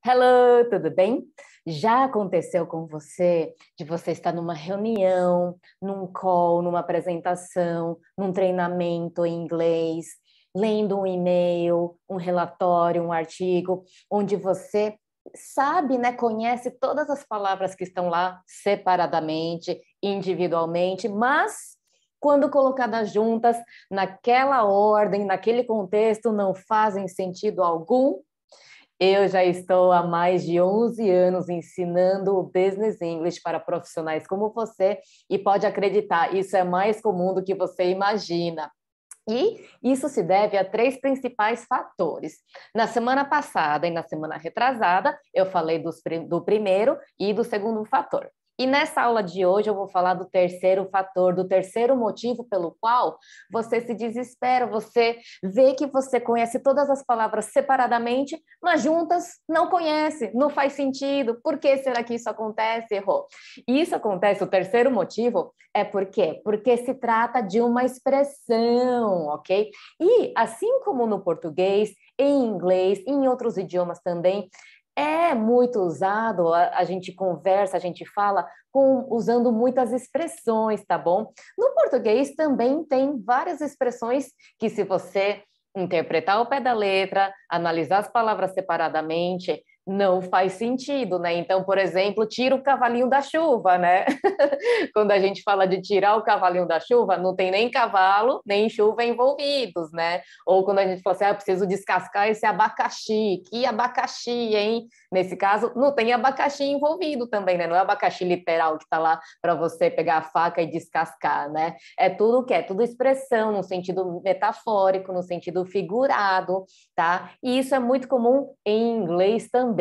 Hello, tudo bem? Já aconteceu com você de você estar numa reunião, num call, numa apresentação, num treinamento em inglês, lendo um e-mail, um relatório, um artigo, onde você sabe, né, conhece todas as palavras que estão lá separadamente, individualmente, mas quando colocadas juntas, naquela ordem, naquele contexto, não fazem sentido algum? Eu já estou há mais de 11 anos ensinando o Business English para profissionais como você e pode acreditar, isso é mais comum do que você imagina. E isso se deve a três principais fatores. Na semana passada e na semana retrasada, eu falei do primeiro e do segundo fator. E nessa aula de hoje eu vou falar do terceiro fator, do terceiro motivo pelo qual você se desespera, você vê que você conhece todas as palavras separadamente, mas juntas não conhece, não faz sentido. Por que será que isso acontece? Errou. E isso acontece, o terceiro motivo é por quê? Porque se trata de uma expressão, ok? E assim como no português, em inglês, em outros idiomas também, é muito usado, a gente conversa, a gente fala usando muitas expressões, tá bom? No português também tem várias expressões que se você interpretar o pé da letra, analisar as palavras separadamente, não faz sentido, né? Então, por exemplo, tira o cavalinho da chuva, né? Quando a gente fala de tirar o cavalinho da chuva, não tem nem cavalo, nem chuva envolvidos, né? Ou quando a gente fala assim, eu preciso descascar esse abacaxi, que abacaxi, hein? Nesse caso, não tem abacaxi envolvido também, né? Não é abacaxi literal que está lá para você pegar a faca e descascar, né? É tudo o que é tudo expressão, no sentido metafórico, no sentido figurado, tá? E isso é muito comum em inglês também.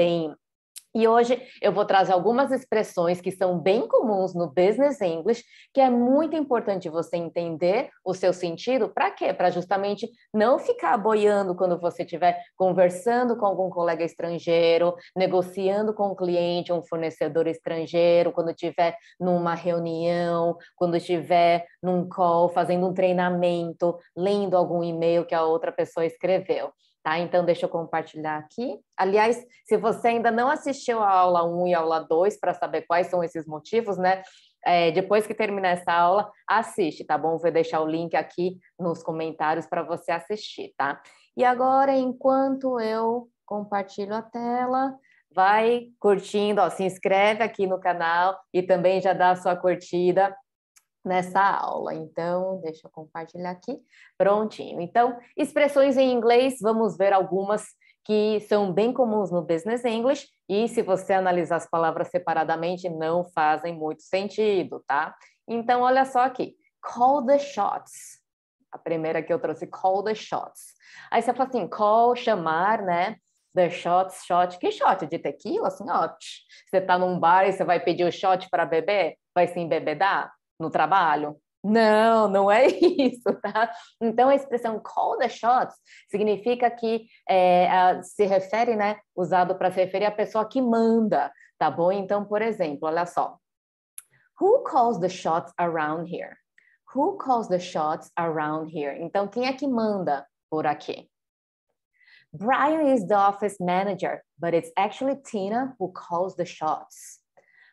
E hoje eu vou trazer algumas expressões que são bem comuns no Business English, que é muito importante você entender o seu sentido. Para quê? Para justamente não ficar boiando quando você estiver conversando com algum colega estrangeiro, negociando com um cliente, um fornecedor estrangeiro, quando estiver numa reunião, quando estiver num call, fazendo um treinamento, lendo algum e-mail que a outra pessoa escreveu. Tá? Então, deixa eu compartilhar aqui. Aliás, se você ainda não assistiu a aula 1 e a aula 2 para saber quais são esses motivos, né? Depois que terminar essa aula, assiste, tá bom? Vou deixar o link aqui nos comentários para você assistir, tá? E agora, enquanto eu compartilho a tela, vai curtindo, ó, se inscreve aqui no canal e também já dá a sua curtida nessa aula. Então, deixa eu compartilhar aqui. Prontinho. Então, expressões em inglês, vamos ver algumas que são bem comuns no Business English e se você analisar as palavras separadamente, não fazem muito sentido, tá? Então, olha só aqui. Call the shots. A primeira que eu trouxe, call the shots. Aí você fala assim, call, chamar, né? The shots, shot. Que shot? De tequila? Assim, ó, você tá num bar e você vai pedir o shot para beber? Vai se embebedar? No trabalho? Não, não é isso, tá? Então, a expressão call the shots significa que se refere, né, usado para se referir à pessoa que manda, tá bom? Então, por exemplo, olha só. Who calls the shots around here? Who calls the shots around here? Então, quem é que manda por aqui? Brian is the office manager, but it's actually Tina who calls the shots.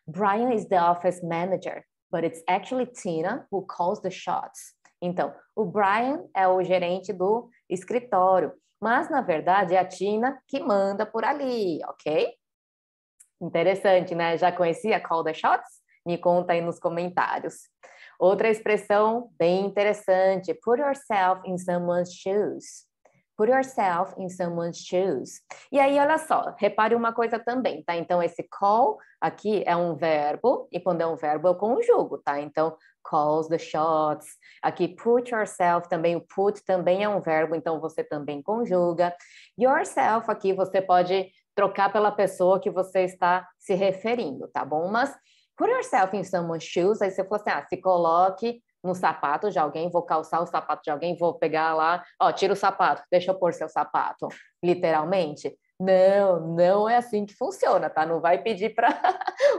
Brian is the office manager, but it's actually Tina who calls the shots. Então, o Brian é o gerente do escritório, mas na verdade é a Tina que manda por ali, ok? Interessante, né? Já conhecia Call the Shots? Me conta aí nos comentários. Outra expressão bem interessante, put yourself in someone's shoes. Put yourself in someone's shoes. E aí, olha só, repare uma coisa também, tá? Então, esse call aqui é um verbo, e quando é um verbo eu conjugo, tá? Então, calls the shots. Aqui, put yourself também, o put também é um verbo, então você também conjuga. Yourself aqui você pode trocar pela pessoa que você está se referindo, tá bom? Mas put yourself in someone's shoes, aí você fala assim, se coloque no sapato de alguém, vou calçar o sapato de alguém, vou pegar lá, ó, tira o sapato, deixa eu pôr seu sapato, literalmente. Não, não é assim que funciona, tá? Não vai pedir para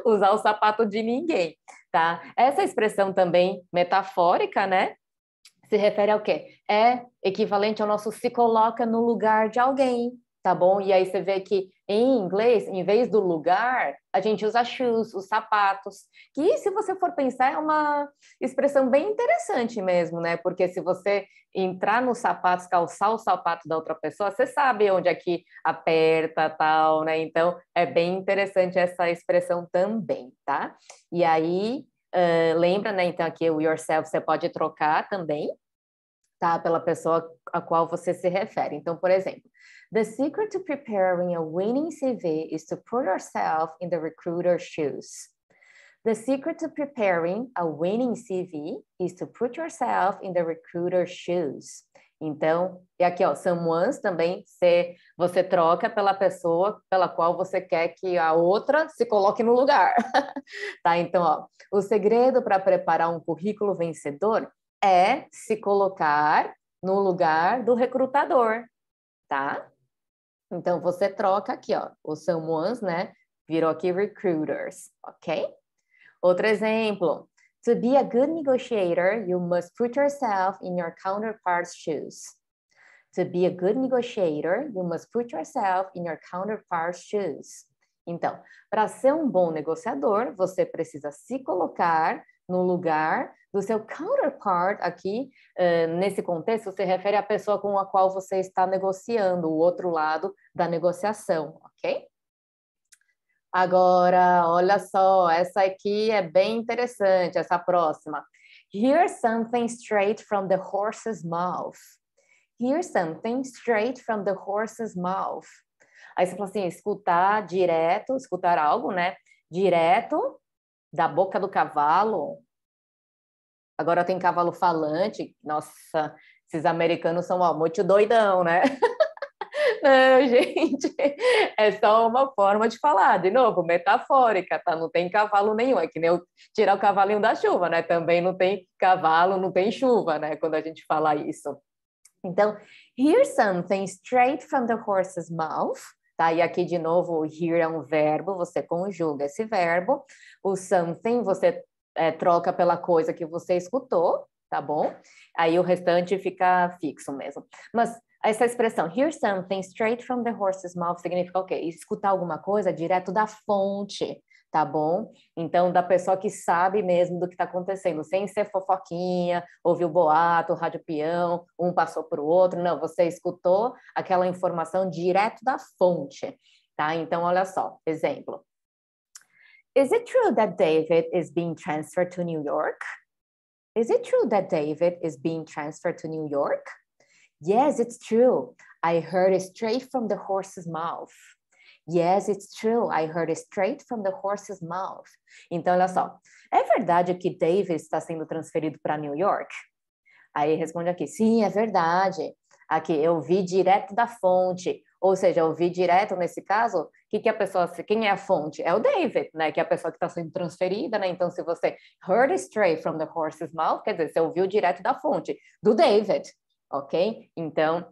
usar o sapato de ninguém, tá? Essa expressão também metafórica, né? Se refere ao quê? É equivalente ao nosso se coloca no lugar de alguém, tá bom? E aí você vê que em inglês, em vez do lugar, a gente usa shoes, os sapatos, que se você for pensar é uma expressão bem interessante mesmo, né? Porque se você entrar nos sapatos, calçar o sapato da outra pessoa, você sabe onde é que aperta, tal, né? Então, é bem interessante essa expressão também, tá? E aí, lembra, né? Então, aqui o yourself você pode trocar também, tá? Pela pessoa a qual você se refere. Então, por exemplo, the secret to preparing a winning CV is to put yourself in the recruiter's shoes. The secret to preparing a winning CV is to put yourself in the recruiter's shoes. Então, e aqui, ó, someone's também, você troca pela pessoa pela qual você quer que a outra se coloque no lugar. Tá? Então, ó, o segredo para preparar um currículo vencedor é se colocar no lugar do recrutador, tá? Então, você troca aqui, ó, os someone's, né? Virou aqui recruiters, ok? Outro exemplo. To be a good negotiator, you must put yourself in your counterpart's shoes. To be a good negotiator, you must put yourself in your counterpart's shoes. Então, para ser um bom negociador, você precisa se colocar no lugar do seu counterpart aqui, nesse contexto, se refere à pessoa com a qual você está negociando, o outro lado da negociação, ok? Agora, olha só, essa aqui é bem interessante, essa próxima. Hear something straight from the horse's mouth. Hear something straight from the horse's mouth. Aí você fala assim, escutar direto, escutar algo, né? Direto da boca do cavalo. Agora tem cavalo falante. Nossa, esses americanos são muito doidão, né? Não, gente, é só uma forma de falar, de novo, metafórica, tá? Não tem cavalo nenhum, é que nem eu tirar o cavalinho da chuva, né? Também não tem cavalo, não tem chuva, né? Quando a gente fala isso. Então, hear something straight from the horse's mouth, tá? E aqui, de novo, o hear é um verbo, você conjuga esse verbo. O something, você troca pela coisa que você escutou, tá bom? Aí o restante fica fixo mesmo. Mas essa expressão, hear something straight from the horse's mouth, significa o quê? Escutar alguma coisa direto da fonte, tá bom? Então, da pessoa que sabe mesmo do que está acontecendo, sem ser fofoquinha, ouviu boato, rádio peão, um passou para o outro, não, você escutou aquela informação direto da fonte, tá? Então, olha só, exemplo. Is it true that David is being transferred to New York? Is it true that David is being transferred to New York? Yes, it's true. I heard it straight from the horse's mouth. Yes, it's true. I heard it straight from the horse's mouth. Então, olha só. É verdade que David está sendo transferido para New York? Aí responde aqui, sim, é verdade. Aqui, eu vi direto da fonte. Ou seja, eu vi direto, nesse caso, que a pessoa, quem é a fonte? É o David, né? Que é a pessoa que está sendo transferida, né? Então, se você heard it straight from the horse's mouth, quer dizer, você ouviu direto da fonte, do David, ok? Então,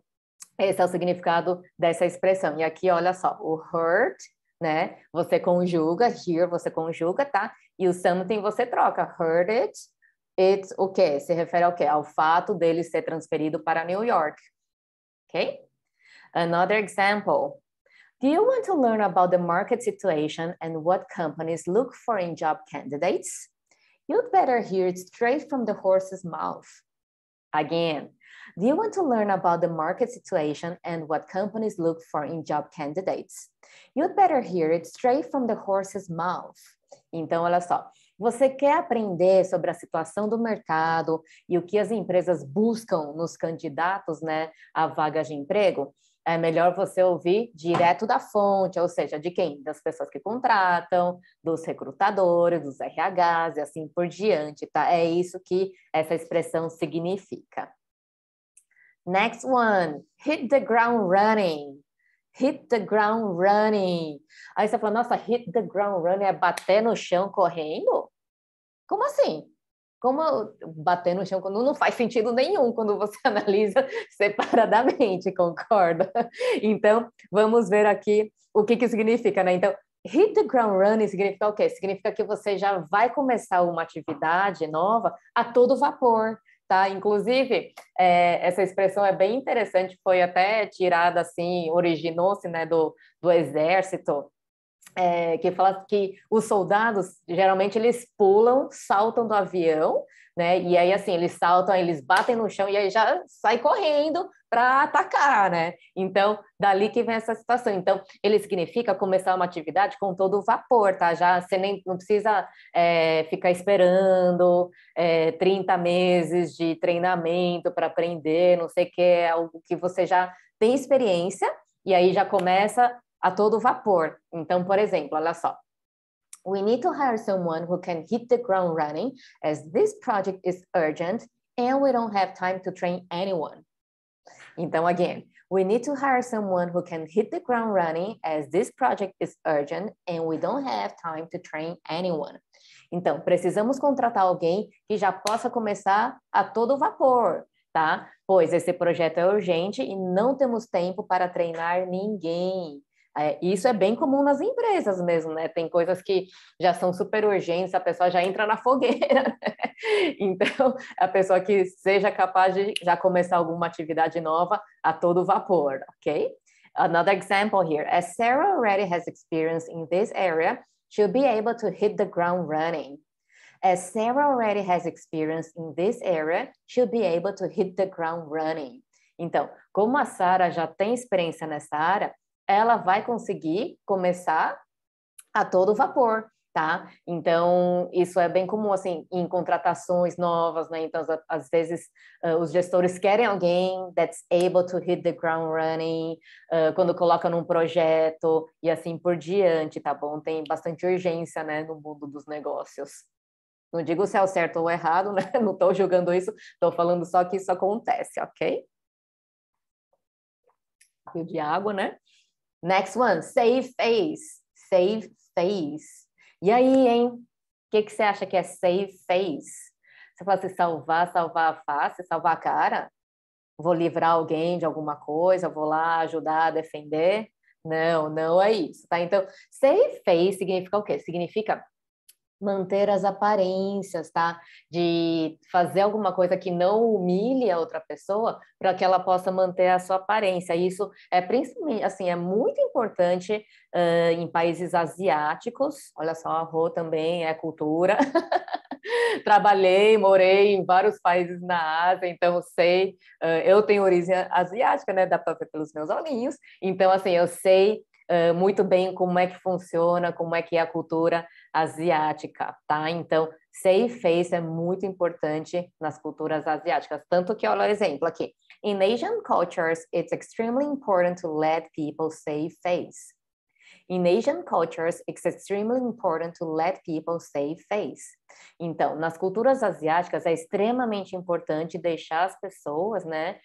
esse é o significado dessa expressão. E aqui, olha só, o heard, né? Você conjuga, hear você conjuga, tá? E o something você troca, heard it, it's o quê? Se refere ao quê? Ao fato dele ser transferido para New York, ok? Another example. Do you want to learn about the market situation and what companies look for in job candidates? You'd better hear it straight from the horse's mouth. Again, do you want to learn about the market situation and what companies look for in job candidates? You'd better hear it straight from the horse's mouth. Então, olha só, você quer aprender sobre a situação do mercado e o que as empresas buscam nos candidatos, né, a vagas de emprego? É melhor você ouvir direto da fonte, ou seja, de quem? Das pessoas que contratam, dos recrutadores, dos RHs e assim por diante, tá? É isso que essa expressão significa. Next one, hit the ground running. Hit the ground running. Aí você fala, nossa, hit the ground running é bater no chão correndo? Como assim? Como bater no chão quando não faz sentido nenhum quando você analisa separadamente, concorda? Então, vamos ver aqui o que significa, né? Então, hit the ground running significa o quê? Significa que você já vai começar uma atividade nova a todo vapor, tá? Inclusive, essa expressão é bem interessante, foi até tirada assim, originou-se, né, do exército, que fala que os soldados, geralmente, eles pulam, saltam do avião, né? E aí, assim, eles saltam, eles batem no chão e aí já sai correndo para atacar, né? Então, dali que vem essa situação. Então, ele significa começar uma atividade com todo o vapor, tá? Já você nem não precisa ficar esperando 30 meses de treinamento para aprender, não sei o que, é algo que você já tem experiência e aí já começa a todo vapor. Então, por exemplo, olha só. We need to hire someone who can hit the ground running as this project is urgent and we don't have time to train anyone. Então, again, we need to hire someone who can hit the ground running as this project is urgent and we don't have time to train anyone. Então, precisamos contratar alguém que já possa começar a todo vapor, tá? Pois esse projeto é urgente e não temos tempo para treinar ninguém. Isso é bem comum nas empresas mesmo, né? Tem coisas que já são super urgentes, a pessoa já entra na fogueira, né? Então, a pessoa que seja capaz de já começar alguma atividade nova a todo vapor, ok? Another example here, as Sarah already has experience in this area, she'll be able to hit the ground running. As Sarah already has experience in this area, she'll be able to hit the ground running. Então, como a Sarah já tem experiência nessa área, ela vai conseguir começar a todo vapor, tá? Então, isso é bem comum, assim, em contratações novas, né? Então, às vezes, os gestores querem alguém that's able to hit the ground running, quando coloca num projeto e assim por diante, tá bom? Tem bastante urgência, né, no mundo dos negócios. Não digo se é o certo ou o errado, né? Não estou julgando isso, estou falando só que isso acontece, ok? Rio de água, né? Next one, save face. Save face. E aí, hein? O que você acha que é save face? Você fala assim, salvar a face, salvar a cara? Vou livrar alguém de alguma coisa, vou lá ajudar a defender? Não, não é isso, tá? Então, save face significa o quê? Significa manter as aparências, tá? De fazer alguma coisa que não humilhe a outra pessoa para que ela possa manter a sua aparência. Isso é principalmente, assim, é muito importante em países asiáticos. Olha só, a Rô também é cultura. Trabalhei, morei em vários países na Ásia, então eu sei, eu tenho origem asiática, né? Dá para ver pelos meus olhinhos. Então, assim, eu sei muito bem como é que funciona, como é que é a cultura asiática, tá? Então, save face é muito importante nas culturas asiáticas, tanto que, olha o exemplo aqui. In Asian cultures, it's extremely important to let people save face. In Asian cultures, it's extremely important to let people save face. Então, nas culturas asiáticas, é extremamente importante deixar as pessoas, né,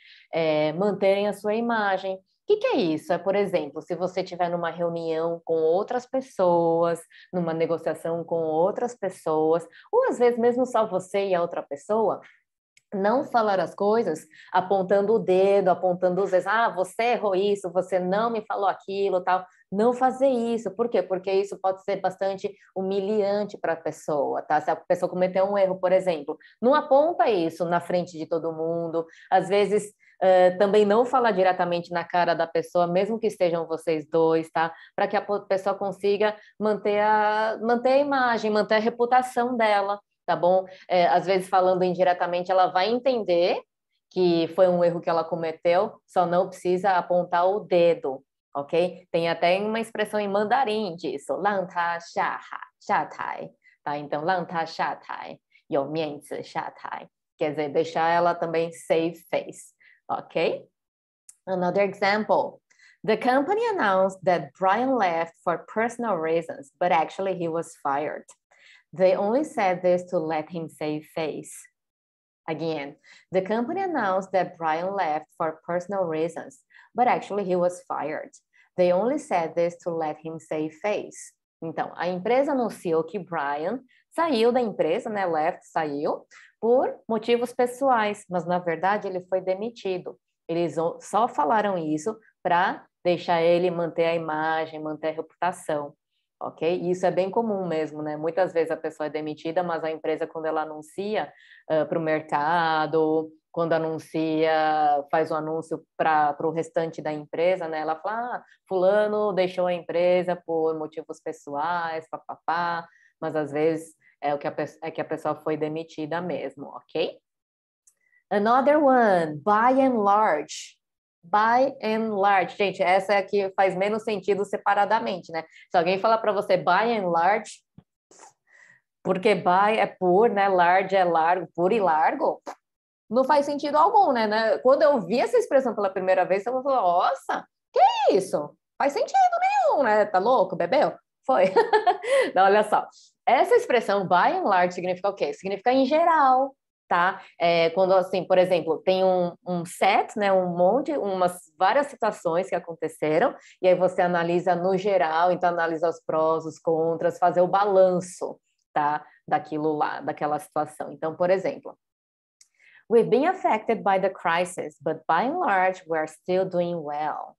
manterem a sua imagem. O que é isso? É, por exemplo, se você estiver numa reunião com outras pessoas, numa negociação com outras pessoas, ou às vezes mesmo só você e a outra pessoa, não falar as coisas apontando o dedo, apontando os dedos, você errou isso, você não me falou aquilo, tal. Não fazer isso. Por quê? Porque isso pode ser bastante humilhante para a pessoa, tá? Se a pessoa cometer um erro, por exemplo, não aponta isso na frente de todo mundo. Às vezes, também não falar diretamente na cara da pessoa, mesmo que estejam vocês dois, tá? Para que a pessoa consiga manter a imagem, manter a reputação dela, tá bom? Às vezes, falando indiretamente, ela vai entender que foi um erro que ela cometeu, só não precisa apontar o dedo, ok? Tem até uma expressão em mandarim disso, 让他下台, tá? Então, 让他下台, 有面子下台, quer dizer, deixar ela também save face, ok? Another example. The company announced that Brian left for personal reasons, but actually he was fired. They only said this to let him save face. Again, the company announced that Brian left for personal reasons, but actually he was fired. They only said this to let him save face. Então, a empresa anunciou que Brian saiu da empresa, né? Left, saiu, por motivos pessoais, mas na verdade ele foi demitido. Eles só falaram isso para deixar ele manter a imagem, manter a reputação. ok? E isso é bem comum mesmo, né? Muitas vezes a pessoa é demitida, mas a empresa, quando ela anuncia para o mercado, quando anuncia, faz o anúncio para o restante da empresa, né? Ela fala, fulano deixou a empresa por motivos pessoais, papapá, mas às vezes é que a pessoa foi demitida mesmo, ok? Another one, by and large. By and large. Gente, essa é a que faz menos sentido separadamente, né? Se alguém falar para você by and large, porque by é por, né? Large é largo, por e largo, não faz sentido algum, né? Quando eu vi essa expressão pela primeira vez, eu vou falar, nossa, que isso? Faz sentido nenhum, né? Tá louco, bebeu? Foi. Não, olha só. Essa expressão by and large significa o quê? Significa em geral, tá? Quando, assim, por exemplo, tem um set, né? Um monte, várias situações que aconteceram, e aí você analisa no geral, então analisa os prós, os contras, fazer o balanço, tá? Daquilo lá, daquela situação. Então, por exemplo, we've been affected by the crisis, but by and large, we're still doing well.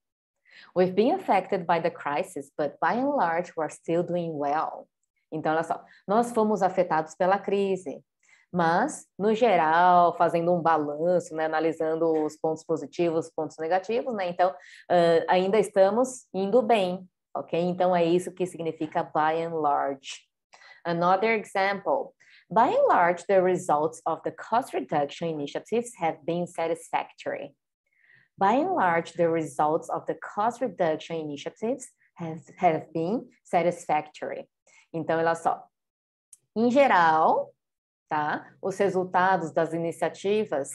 We've been affected by the crisis, but by and large, we're still doing well. Então, olha só, nós fomos afetados pela crise, mas, no geral, fazendo um balanço, né, analisando os pontos positivos, os pontos negativos, né, então, ainda estamos indo bem, ok? Então, é isso que significa by and large. Another example, by and large, the results of the cost reduction initiatives have been satisfactory. By and large, the results of the cost reduction initiatives have been satisfactory. Então, olha só. Em geral, tá? Os resultados das iniciativas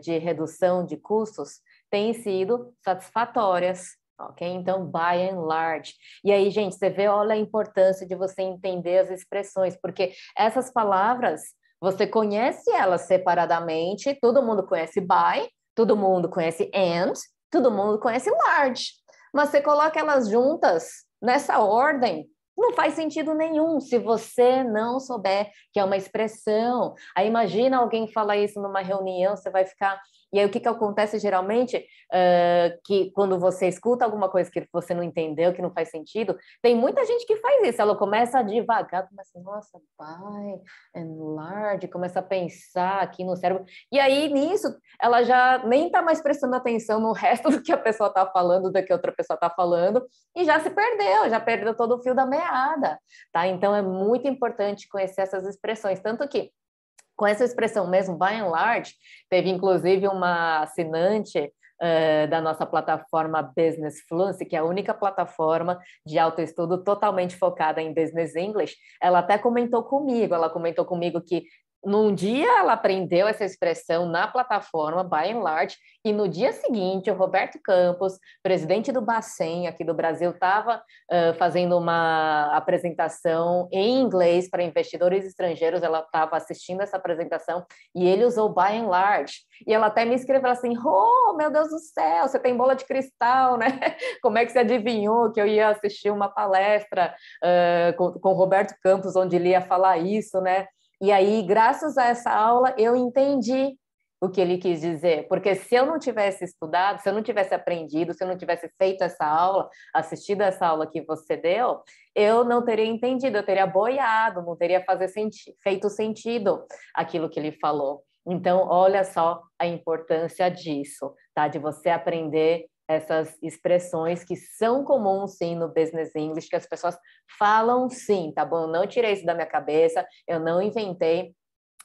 de redução de custos têm sido satisfatórias, ok? Então, by and large. E aí, gente, você vê, olha a importância de você entender as expressões, porque essas palavras, você conhece elas separadamente, todo mundo conhece by, todo mundo conhece and, todo mundo conhece large. Mas você coloca elas juntas, nessa ordem, não faz sentido nenhum se você não souber que é uma expressão. Aí imagina alguém falar isso numa reunião, você vai ficar... E aí o que acontece geralmente? Que quando você escuta alguma coisa que você não entendeu, que não faz sentido, tem muita gente que faz isso. Ela começa a devagar, começa, nossa, by and large, começa a pensar aqui no cérebro. E aí nisso, ela já nem está mais prestando atenção no resto do que a pessoa está falando, do que outra pessoa está falando, e já se perdeu, já perdeu todo o fio da meada, tá? Então é muito importante conhecer essas expressões, tanto que com essa expressão mesmo, by and large, teve inclusive uma assinante da nossa plataforma Business Fluency, que é a única plataforma de autoestudo totalmente focada em Business English. Ela até comentou comigo que num dia ela aprendeu essa expressão na plataforma by and large, e no dia seguinte o Roberto Campos, presidente do Bacen aqui do Brasil, estava fazendo uma apresentação em inglês para investidores estrangeiros. Ela estava assistindo essa apresentação e ele usou by and large, e ela até me escreveu assim, oh, meu Deus do céu, você tem bola de cristal, né? Como é que você adivinhou que eu ia assistir uma palestra com o Roberto Campos, onde ele ia falar isso, né? E aí, graças a essa aula, eu entendi o que ele quis dizer, porque se eu não tivesse estudado, se eu não tivesse aprendido, se eu não tivesse feito essa aula, assistido essa aula que você deu, eu não teria entendido, eu teria boiado, não teria feito sentido aquilo que ele falou. Então, olha só a importância disso, tá? De você aprender essas expressões que são comuns, sim, no Business English, que as pessoas falam sim, tá bom? Eu não tirei isso da minha cabeça, eu não inventei.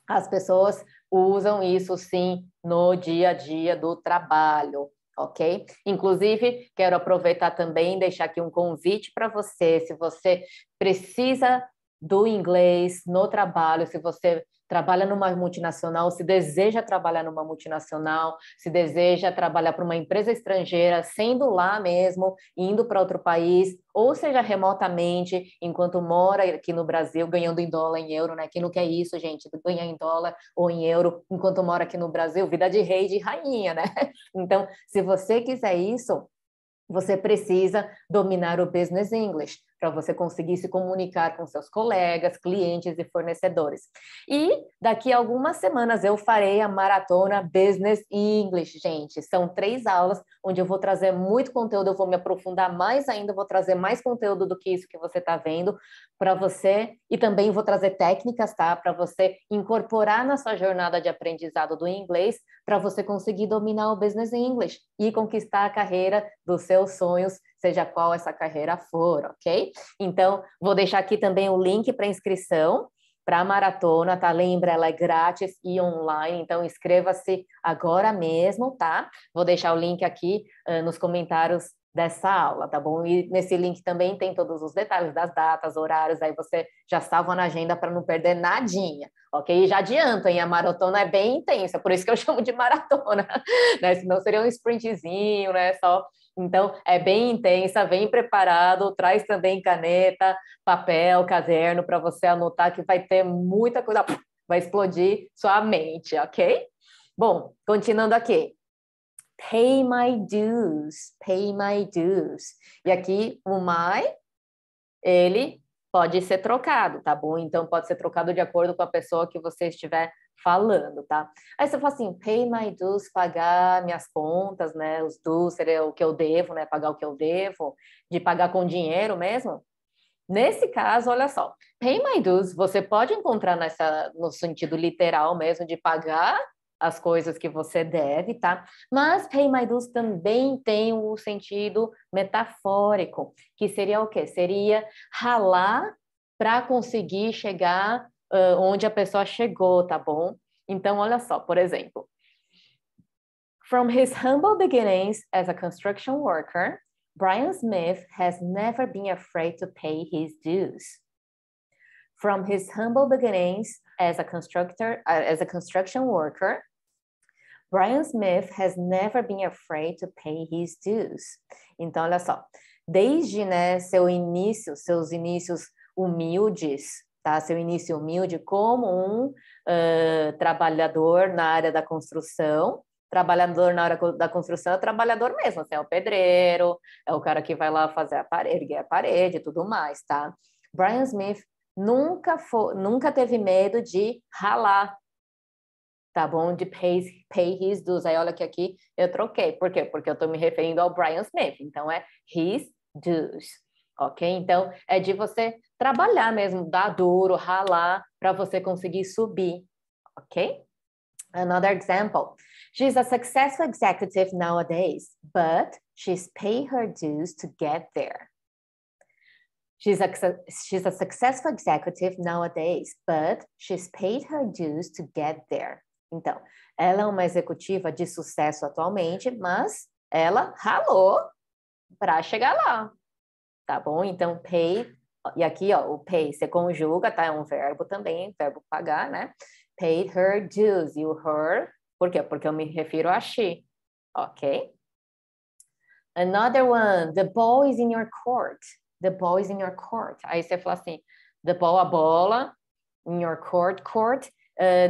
As pessoas usam isso, sim, no dia a dia do trabalho, ok? Inclusive, quero aproveitar também e deixar aqui um convite para você, se você precisa do inglês no trabalho, se você trabalha numa multinacional, se deseja trabalhar numa multinacional, se deseja trabalhar para uma empresa estrangeira, sendo lá mesmo, indo para outro país, ou seja, remotamente, enquanto mora aqui no Brasil, ganhando em dólar, em euro, né? Quem não quer isso, gente? Ganhar em dólar ou em euro, enquanto mora aqui no Brasil, vida de rei e de rainha, né? Então, se você quiser isso, você precisa dominar o Business English, para você conseguir se comunicar com seus colegas, clientes e fornecedores. E daqui a algumas semanas eu farei a maratona Business English, gente. São 3 aulas onde eu vou trazer muito conteúdo, eu vou me aprofundar mais ainda, vou trazer mais conteúdo do que isso que você está vendo para você, e também vou trazer técnicas, tá? Para você incorporar na sua jornada de aprendizado do inglês, para você conseguir dominar o Business English e conquistar a carreira dos seus sonhos, seja qual essa carreira for, ok? Então, vou deixar aqui também o link para inscrição para a maratona, tá? Lembra, ela é grátis e online, então inscreva-se agora mesmo, tá? Vou deixar o link aqui nos comentários dessa aula, tá bom? E nesse link também tem todos os detalhes das datas, horários, aí você já salva na agenda para não perder nadinha, ok? E já adianto, hein? A maratona é bem intensa, por isso que eu chamo de maratona, né? Senão seria um sprintzinho, né? Só... Então, é bem intensa, vem preparado, traz também caneta, papel, caderno para você anotar, que vai ter muita coisa, vai explodir sua mente, ok? Bom, continuando aqui. Pay my dues, pay my dues. E aqui o my, ele pode ser trocado, tá bom? Então pode ser trocado de acordo com a pessoa que você estiver falando, tá? Aí você fala assim, pay my dues, pagar minhas contas, né? Os dues seria o que eu devo, né? Pagar o que eu devo, de pagar com dinheiro mesmo. Nesse caso, olha só, pay my dues, você pode encontrar no sentido literal mesmo, de pagar as coisas que você deve, tá? Mas pay my dues também tem o sentido metafórico, que seria o quê? Seria ralar para conseguir chegar onde a pessoa chegou, tá bom? Então, olha só, por exemplo, from his humble beginnings as a construction worker, Brian Smith has never been afraid to pay his dues. From his humble beginnings as a construction worker, Brian Smith has never been afraid to pay his dues. Então, olha só, desde, né, seus inícios humildes, tá? Seu início humilde como um trabalhador na área da construção. Trabalhador na área da construção é trabalhador mesmo, assim, é o pedreiro, é o cara que vai lá fazer a parede, erguer a parede e tudo mais, tá? Brian Smith nunca teve medo de ralar, tá bom? De pay his dues. Aí olha que aqui eu troquei. Por quê? Porque eu tô me referindo ao Brian Smith. Então é his dues, ok? Então é de você trabalhar mesmo, dar duro, ralar para você conseguir subir, ok? Another example. She's a successful executive nowadays, but she's paid her dues to get there. She's a successful executive nowadays, but she's paid her dues to get there. Então, ela é uma executiva de sucesso atualmente, mas ela ralou para chegar lá, tá bom? Então, pay, e aqui, ó, o pay se conjuga, tá? É um verbo também, verbo pagar, né? Paid her dues, e o her, por quê? Porque eu me refiro a she, ok? Another one, the ball is in your court. The ball is in your court. Aí você fala assim, the ball, a bola, in your court, court,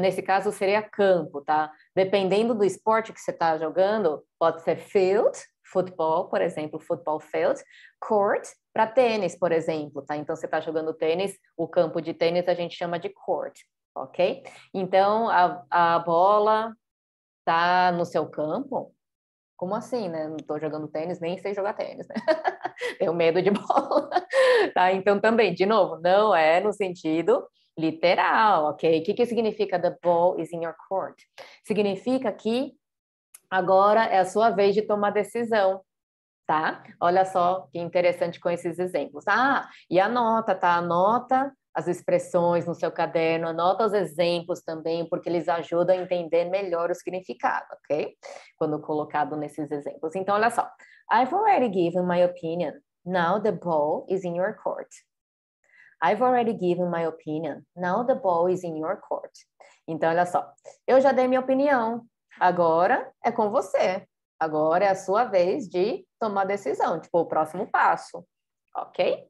nesse caso seria campo, tá? Dependendo do esporte que você está jogando, pode ser field, futebol, por exemplo, football field, court, para tênis, por exemplo, tá? Então, você está jogando tênis, o campo de tênis a gente chama de court, ok? Então, a bola tá no seu campo? Como assim, né? Não estou jogando tênis, nem sei jogar tênis, né? Tenho medo de bola, tá? Então, também, de novo, não é no sentido literal, ok? O que significa the ball is in your court? Significa que agora é a sua vez de tomar decisão, tá? Olha só que interessante com esses exemplos. Ah, e anota, tá? Anota as expressões no seu caderno, anota os exemplos também, porque eles ajudam a entender melhor o significado, ok? Quando colocado nesses exemplos. Então, olha só. I've already given my opinion. Now the ball is in your court. I've already given my opinion. Now the ball is in your court. Então, olha só. Eu já dei minha opinião. Agora é com você. Agora é a sua vez de tomar decisão. Tipo, o próximo passo. Ok?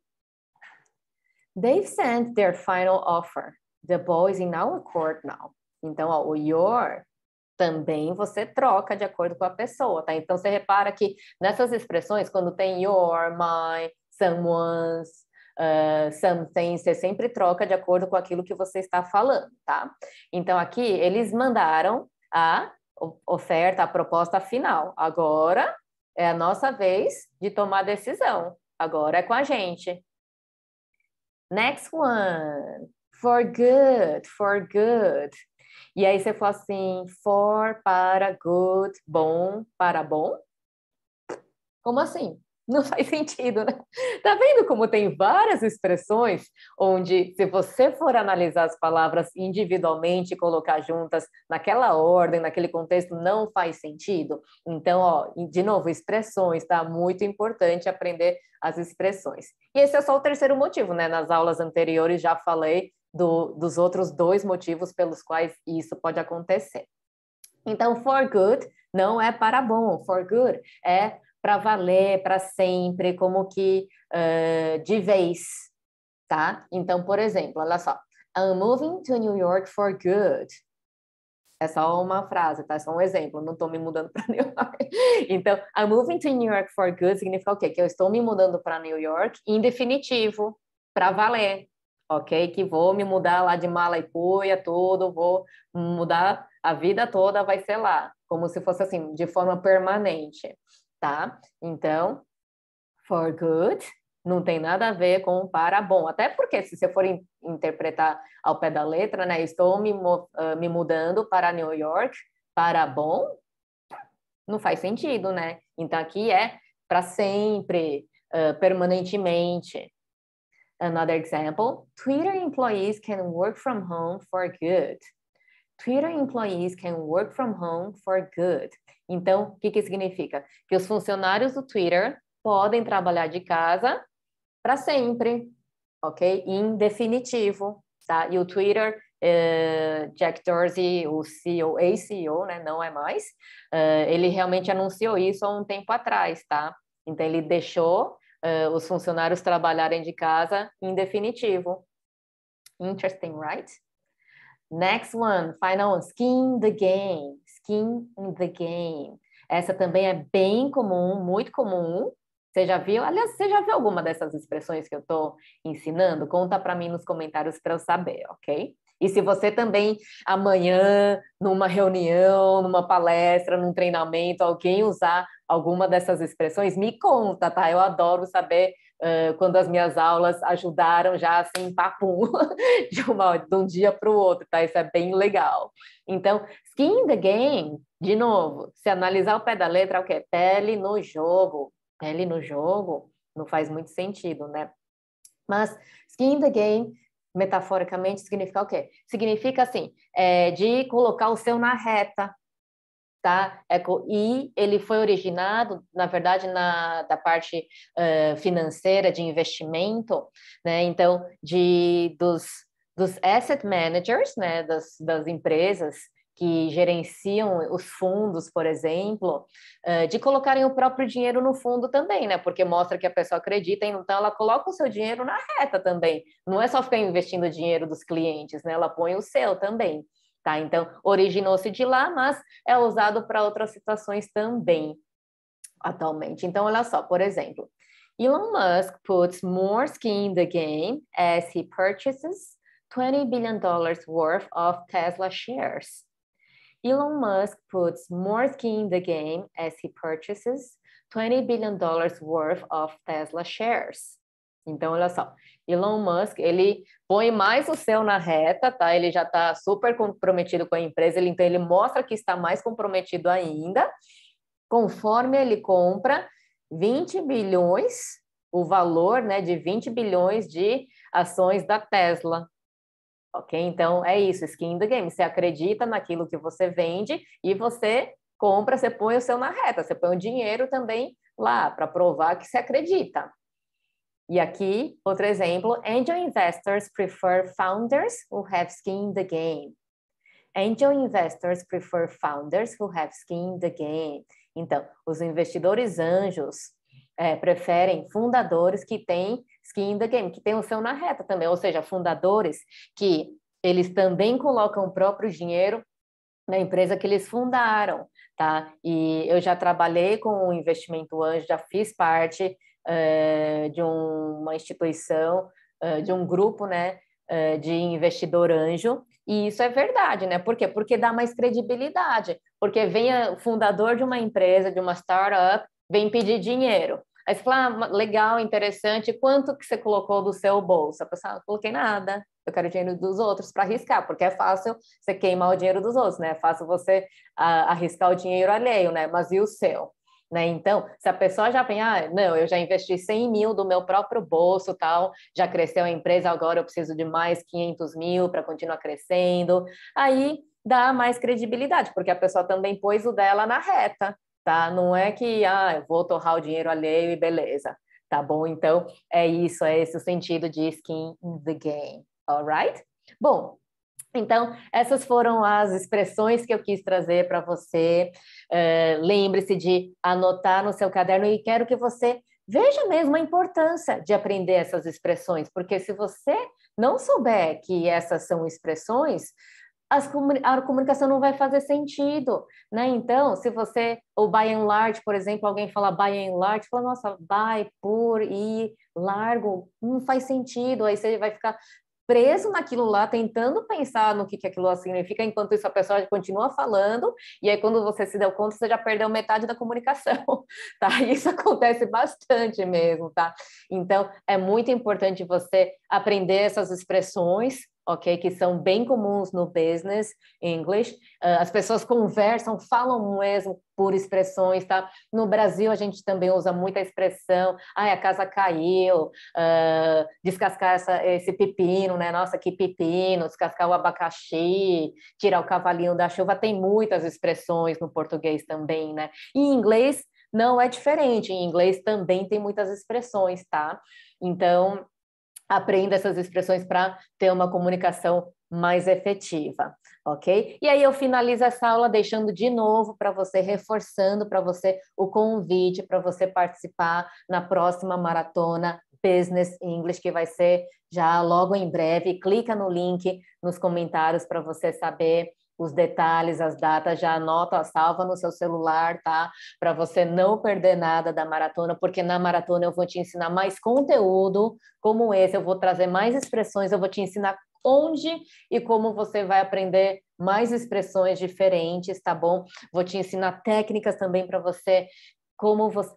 They've sent their final offer. The ball is in our court now. Então, ó, o your também você troca de acordo com a pessoa, tá? Então, você repara que nessas expressões, quando tem your, my, someone's, something, você sempre troca de acordo com aquilo que você está falando, tá? Então, aqui, eles mandaram a oferta, a proposta final. Agora é a nossa vez de tomar a decisão. Agora é com a gente. Next one. For good, for good. E aí você fala assim, for, para, good, bom, para bom? Como assim? Não faz sentido, né? Tá vendo como tem várias expressões onde, se você for analisar as palavras individualmente e colocar juntas naquela ordem, naquele contexto, não faz sentido? Então, ó, de novo, expressões, tá? Muito importante aprender as expressões. E esse é só o terceiro motivo, né? Nas aulas anteriores já falei dos outros dois motivos pelos quais isso pode acontecer. Então, for good não é para bom, for good é para valer, para sempre, como que de vez, tá? Então, por exemplo, olha só. I'm moving to New York for good. É só uma frase, tá? É só um exemplo, não estou me mudando para New York. Então, I'm moving to New York for good significa o quê? Que eu estou me mudando para New York em definitivo, para valer, ok? Que vou me mudar lá de mala e cuia, tudo, vou mudar a vida toda, vai ser lá, como se fosse assim, de forma permanente, tá? Então, for good não tem nada a ver com para bom, até porque se você for interpretar ao pé da letra, né, estou me mudando para New York para bom, não faz sentido, né? Então aqui é para sempre, permanentemente. Another example, Twitter employees can work from home for good. Twitter employees can work from home for good. Então, o que significa? Que os funcionários do Twitter podem trabalhar de casa para sempre, ok? Em definitivo, tá? E o Twitter, Jack Dorsey, o CEO, ex-CEO, né? Não é mais. Ele realmente anunciou isso há um tempo atrás, tá? Então, ele deixou os funcionários trabalharem de casa em definitivo. Interesting, right? Next one, final one, skin the game. Skin in the game. Essa também é bem comum, muito comum. Você já viu? Aliás, você já viu alguma dessas expressões que eu estou ensinando? Conta para mim nos comentários para eu saber, ok? E se você também, amanhã, numa reunião, numa palestra, num treinamento, alguém usar alguma dessas expressões, me conta, tá? Eu adoro saber quando as minhas aulas ajudaram já assim, papum, de um dia para o outro, tá? Isso é bem legal. Então, skin in the game, de novo, se analisar o pé da letra, é o quê? Pele no jogo. Pele no jogo não faz muito sentido, né? Mas skin in the game, metaforicamente, significa o quê? Significa, assim, de colocar o seu na reta, tá? E ele foi originado, na verdade, da parte financeira de investimento, né? Então, dos asset managers, né? Das empresas que gerenciam os fundos, por exemplo, de colocarem o próprio dinheiro no fundo também, né? Porque mostra que a pessoa acredita, então ela coloca o seu dinheiro na reta também. Não é só ficar investindo o dinheiro dos clientes, né? Ela põe o seu também. Tá, então, originou-se de lá, mas é usado para outras situações também, atualmente. Então, olha só, por exemplo, Elon Musk puts more skin in the game as he purchases $20 billion worth of Tesla shares. Elon Musk puts more skin in the game as he purchases $20 billion worth of Tesla shares. Então, olha só, Elon Musk, ele põe mais o céu na reta, tá? Ele já está super comprometido com a empresa, então ele mostra que está mais comprometido ainda, conforme ele compra 20 bilhões, o valor, né, de 20 bilhões de ações da Tesla. Ok? Então, é isso, skin in the game. Você acredita naquilo que você vende e você compra, você põe o seu na reta, você põe o dinheiro também lá para provar que você acredita. E aqui, outro exemplo, angel investors prefer founders who have skin in the game. Angel investors prefer founders who have skin in the game. Então, os investidores anjos preferem fundadores que têm skin in the game, que têm o seu na reta também, ou seja, fundadores que eles também colocam o próprio dinheiro na empresa que eles fundaram, tá? E eu já trabalhei com o investimento anjo, já fiz parte de uma uma instituição, de um grupo, né, de investidor anjo, e isso é verdade, né? Por quê? Porque dá mais credibilidade, porque vem o fundador de uma empresa, de uma startup, vem pedir dinheiro. Aí você fala, legal, interessante, quanto que você colocou do seu bolso? A pessoa, não coloquei nada, eu quero dinheiro dos outros para arriscar, porque é fácil você queimar o dinheiro dos outros, né? É fácil você arriscar o dinheiro alheio, né? Mas e o seu? Né? Então, se a pessoa já pensa, não, eu já investi 100 mil do meu próprio bolso, tal, já cresceu a empresa, agora eu preciso de mais 500 mil para continuar crescendo, aí dá mais credibilidade, porque a pessoa também pôs o dela na reta, tá? Não é que, eu vou torrar o dinheiro alheio e beleza, tá bom? Então, é isso, é esse o sentido de skin in the game, alright? Bom, então, essas foram as expressões que eu quis trazer para você. Lembre-se de anotar no seu caderno e quero que você veja mesmo a importância de aprender essas expressões, porque se você não souber que essas são expressões, a comunicação não vai fazer sentido, né? Então, se você, o by and large, por exemplo, alguém fala by and large, fala, nossa, by, por, e, largo, não faz sentido, aí você vai ficar preso naquilo lá, tentando pensar no que aquilo lá significa, enquanto isso a pessoa continua falando, e aí quando você se deu conta, você já perdeu metade da comunicação, tá? Isso acontece bastante mesmo, tá? Então, é muito importante você aprender essas expressões, ok? Que são bem comuns no business English. As pessoas conversam, falam mesmo por expressões, tá? No Brasil, a gente também usa muita expressão, a casa caiu, descascar esse pepino, né? Nossa, que pepino, descascar o abacaxi, tirar o cavalinho da chuva, tem muitas expressões no português também, né? Em inglês, não é diferente, em inglês também tem muitas expressões, tá? Então, aprenda essas expressões para ter uma comunicação mais efetiva, ok? E aí eu finalizo essa aula deixando de novo para você, reforçando para você o convite para você participar na próxima maratona Business English, que vai ser já logo em breve. Clica no link nos comentários para você saber os detalhes, as datas, já anota, salva no seu celular, tá? Para você não perder nada da maratona, porque na maratona eu vou te ensinar mais conteúdo como esse, eu vou trazer mais expressões, eu vou te ensinar onde e como você vai aprender mais expressões diferentes, tá bom? Vou te ensinar técnicas também para você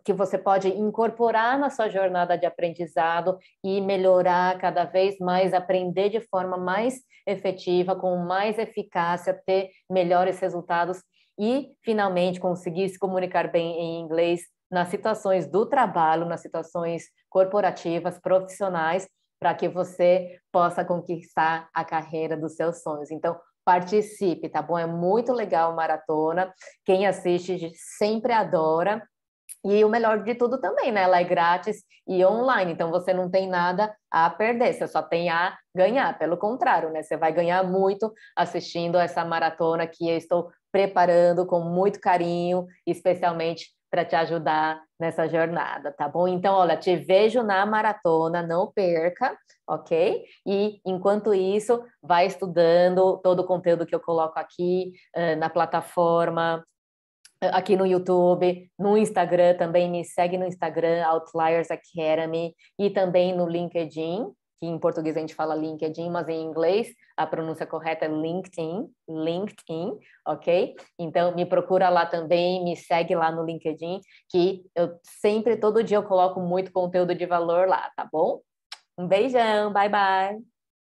que você pode incorporar na sua jornada de aprendizado e melhorar cada vez mais, aprender de forma mais efetiva, com mais eficácia, ter melhores resultados e, finalmente, conseguir se comunicar bem em inglês nas situações do trabalho, nas situações corporativas, profissionais, para que você possa conquistar a carreira dos seus sonhos. Então, participe, tá bom? É muito legal a maratona. Quem assiste sempre adora. E o melhor de tudo também, né? Ela é grátis e online, então você não tem nada a perder, você só tem a ganhar. Pelo contrário, né? Você vai ganhar muito assistindo essa maratona que eu estou preparando com muito carinho, especialmente para te ajudar nessa jornada, tá bom? Então, olha, te vejo na maratona, não perca, ok? E enquanto isso, vai estudando todo o conteúdo que eu coloco aqui na plataforma, aqui no YouTube, no Instagram também, me segue no Instagram, Outliers Academy, e também no LinkedIn, que em português a gente fala LinkedIn, mas em inglês a pronúncia correta é LinkedIn, ok? Então, me procura lá também, me segue lá no LinkedIn, que eu sempre, todo dia eu coloco muito conteúdo de valor lá, tá bom? Um beijão, bye bye!